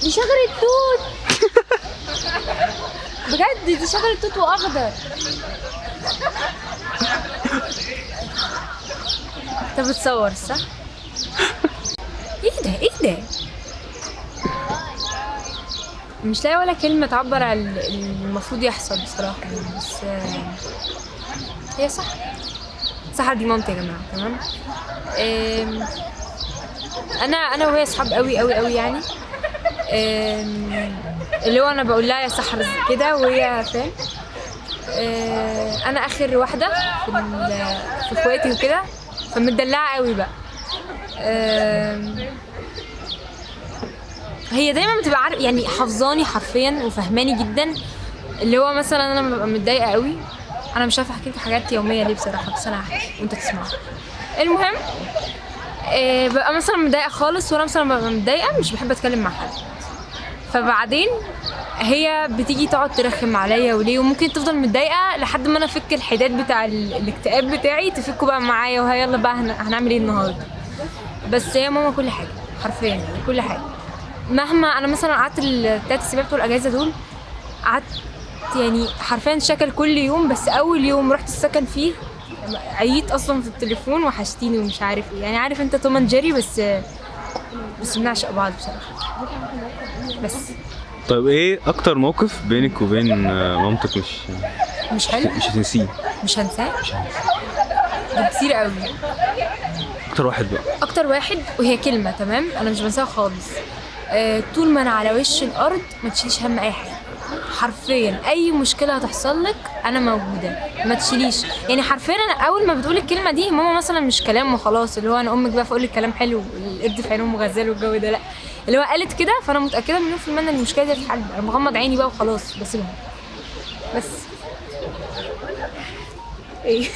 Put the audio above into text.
دي شجرة توت. بجد دي شجرة توت واخضر. انت بتصور صح؟ ايه ده ايه ده؟ مش لاقي ولا كلمة تعبر عن المفروض يحصل بصراحة يعني، بس هي صح. سحر دي مامتي يا جماعة، تمام. انا وهي اصحاب قوي قوي قوي يعني. اللي هو انا بقول لها يا سحر كده وهي فاهم. انا اخر واحده في اخواتي وكده، فمدلعه قوي بقى. هي دايما بتبقى عارف يعني، حافظاني حرفيا وفهماني جدا. اللي هو مثلا انا ببقى متضايقه قوي، انا مش عارفه احكي لكم حاجات يوميه ليه بصراحه، بس انا هحكي وانت تسمعها. المهم ببقى مثلا متضايقه خالص، وانا مثلا ببقى متضايقه مش بحب اتكلم مع حد. فبعدين هي بتيجي تقعد ترخم عليا وليه، وممكن تفضل متضايقه لحد ما انا افك الحداد بتاع الاكتئاب بتاعي، تفكوا بقى معايا وهي يلا بقى هنعمل ايه النهارده. بس هي ماما كل حاجه حرفيا يعني، كل حاجه. مهما انا مثلا قعدت التلات اسابيع بتوع الاجازه دول، قعدت يعني حرفيا شكل كل يوم، بس اول يوم رحت السكن فيه عييت اصلا في التليفون وحشتيني ومش عارف ايه يعني. عارف انت توم اند جيري، بس بنعشق بعض بصراحه. بس طيب ايه اكتر موقف بينك وبين مامتك مش حلو، مش هتنسيه؟ مش هنساه. ده كتير قوي. اكتر واحد بقى. اكتر واحد وهي كلمه، تمام، انا مش بنساها خالص. طول ما انا على وش الارض ما تشيليش هم اي حاجه. حرفيا اي مشكله هتحصل لك انا موجوده، ما تشيليش يعني. حرفيا انا اول ما بتقول الكلمه دي ماما مثلا مش كلام وخلاص، اللي هو انا امك بقى فاقول لك كلام حلو والقرد في عينهم مغزال والجو ده، لا. اللي هو قالت كده فانا متاكده مليون في المية ان المشكله دي هتتحل. انا بغمض عيني بقى وخلاص بسيبها بس. ايه